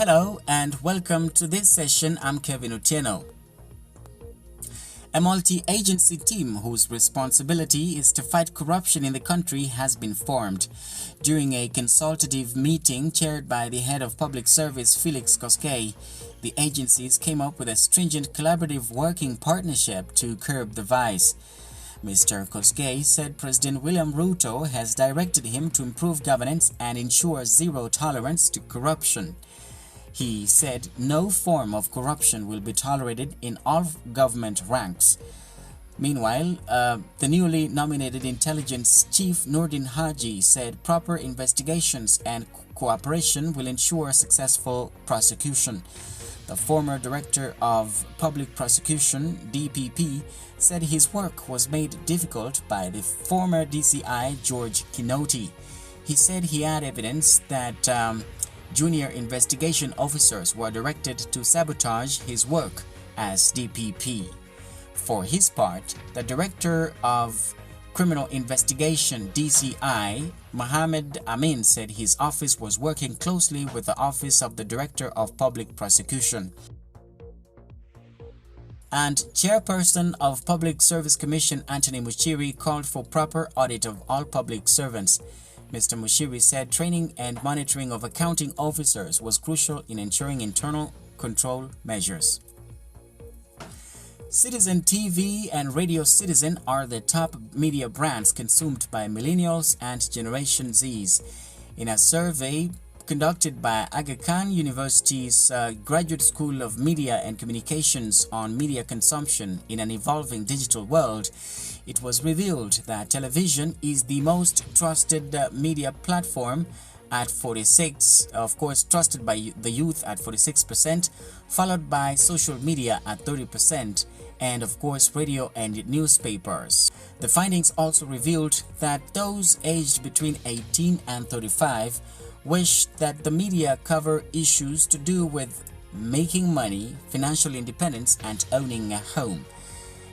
Hello and welcome to this session. I'm Kevin Otieno. A multi-agency team whose responsibility is to fight corruption in the country has been formed. During a consultative meeting chaired by the head of public service Felix Koskei, the agencies came up with a stringent collaborative working partnership to curb the vice. Mr. Koskei said President William Ruto has directed him to improve governance and ensure zero tolerance to corruption. He said no form of corruption will be tolerated in all government ranks. Meanwhile, the newly nominated intelligence chief Nordin Haji said proper investigations and cooperation will ensure successful prosecution. The former director of public prosecution, DPP, said his work was made difficult by the former DCI George Kinoti. He said he had evidence that junior investigation officers were directed to sabotage his work as DPP. For his part, the Director of Criminal Investigation DCI, Mohammed Amin, said his office was working closely with the Office of the Director of Public Prosecution. And Chairperson of Public Service Commission Anthony Muchiri called for proper audit of all public servants. Mr. Mushiri said training and monitoring of accounting officers was crucial in ensuring internal control measures. Citizen TV and Radio Citizen are the top media brands consumed by millennials and Generation Zs. In a survey conducted by Aga Khan University's Graduate School of Media and Communications on media consumption in an evolving digital world, it was revealed that television is the most trusted media platform at 46%, of course trusted by the youth at 46%, followed by social media at 30%, and of course radio and newspapers. The findings also revealed that those aged between 18 and 35 wish that the media cover issues to do with making money, financial independence, and owning a home.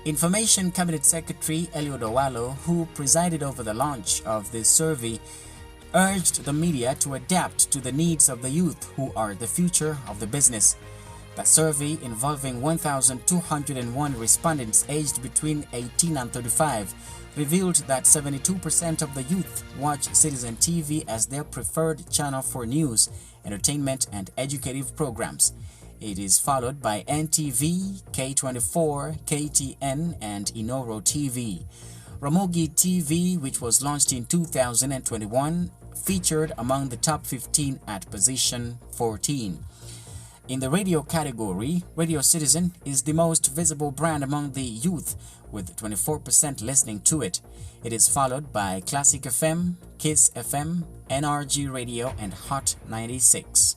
Information Cabinet Secretary Eliud Owalo, who presided over the launch of this survey, urged the media to adapt to the needs of the youth who are the future of the business. The survey, involving 1,201 respondents aged between 18 and 35, revealed that 72% of the youth watch Citizen TV as their preferred channel for news, entertainment, and educative programs. It is followed by NTV, K24, KTN, and Inoro TV. Ramogi TV, which was launched in 2021, featured among the top 15 at position 14. In the radio category, Radio Citizen is the most visible brand among the youth, with 24% listening to it. It is followed by Classic FM, Kiss FM, NRG Radio, and Hot 96.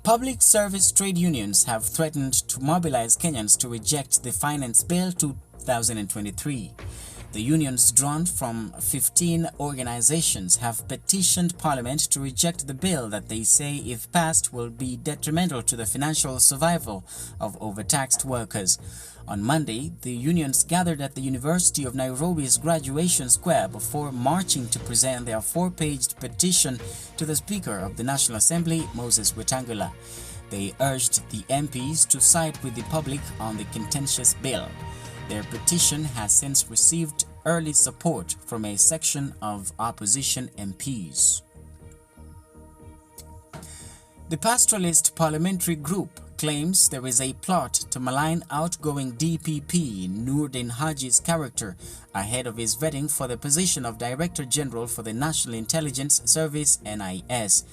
Public service trade unions have threatened to mobilize Kenyans to reject the Finance Bill 2023. The unions, drawn from 15 organizations, have petitioned Parliament to reject the bill that they say, if passed, will be detrimental to the financial survival of overtaxed workers. On Monday, the unions gathered at the University of Nairobi's Graduation Square before marching to present their 4-page petition to the Speaker of the National Assembly, Moses Wetangula. They urged the MPs to side with the public on the contentious bill. Their petition has since received early support from a section of opposition MPs. The Pastoralist Parliamentary Group claims there is a plot to malign outgoing DPP Nordin Haji's character ahead of his vetting for the position of Director General for the National Intelligence Service (NIS).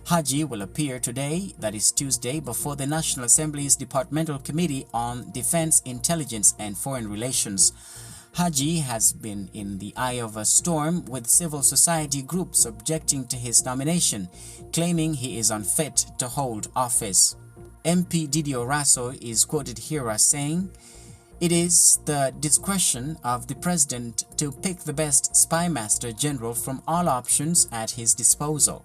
Haji will appear today, that is Tuesday, before the National Assembly's Departmental Committee on Defense, Intelligence and Foreign Relations. Haji has been in the eye of a storm, with civil society groups objecting to his nomination, claiming he is unfit to hold office. MP Didio Raso is quoted here as saying, "It is the discretion of the President to pick the best spy master general from all options at his disposal."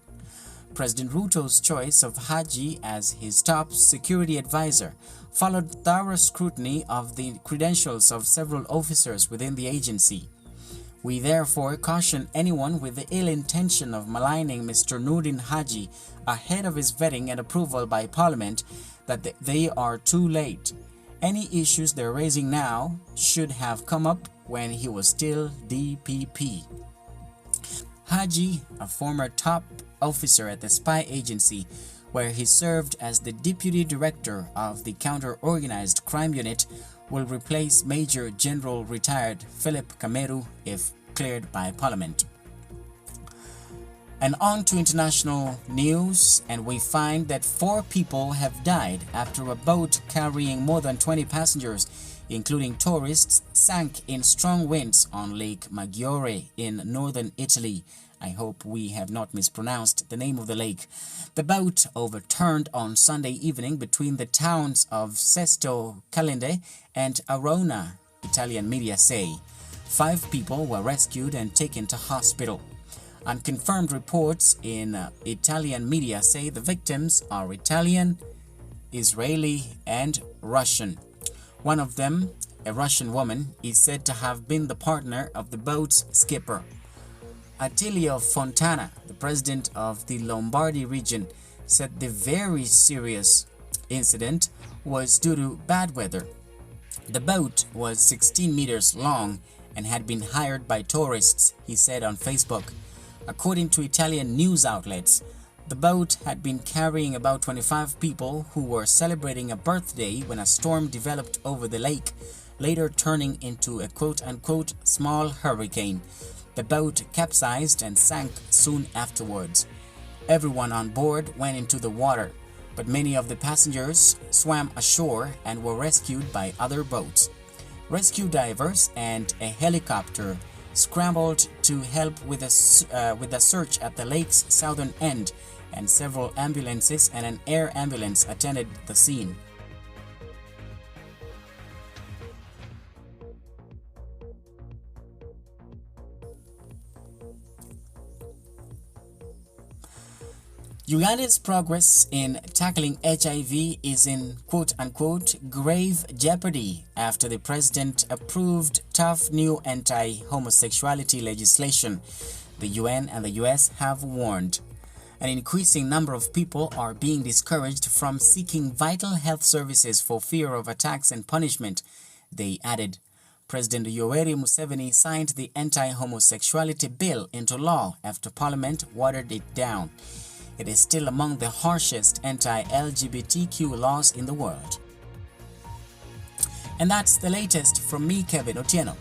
President Ruto's choice of Haji as his top security advisor followed thorough scrutiny of the credentials of several officers within the agency. We therefore caution anyone with the ill intention of maligning Mr. Nurdin Haji ahead of his vetting and approval by Parliament that they are too late. Any issues they're raising now should have come up when he was still DPP. Haji, a former top officer at the spy agency, where he served as the deputy director of the counter-organized crime unit, will replace Major General retired Philip Kameru if cleared by Parliament. And on to international news, and we find that 4 people have died after a boat carrying more than 20 passengers, including tourists, sank in strong winds on Lake Maggiore in northern Italy. I hope we have not mispronounced the name of the lake. The boat overturned on Sunday evening between the towns of Sesto Calinde and Arona, Italian media say. 5 people were rescued and taken to hospital. Unconfirmed reports in Italian media say the victims are Italian, Israeli, and Russian. One of them, a Russian woman, is said to have been the partner of the boat's skipper. Attilio Fontana, the president of the Lombardy region, said the very serious incident was due to bad weather. The boat was 16 meters long and had been hired by tourists, he said on Facebook. According to Italian news outlets, the boat had been carrying about 25 people who were celebrating a birthday when a storm developed over the lake, later turning into a quote-unquote small hurricane. The boat capsized and sank soon afterwards. Everyone on board went into the water, but many of the passengers swam ashore and were rescued by other boats. Rescue divers and a helicopter scrambled to help with a search at the lake's southern end, and several ambulances and an air ambulance attended the scene. Uganda's progress in tackling HIV is in quote-unquote grave jeopardy after the president approved tough new anti-homosexuality legislation. The UN and the US have warned. An increasing number of people are being discouraged from seeking vital health services for fear of attacks and punishment, they added. President Yoweri Museveni signed the anti-homosexuality bill into law after Parliament watered it down. It is still among the harshest anti-LGBTQ laws in the world. And that's the latest from me, Kevin Otieno.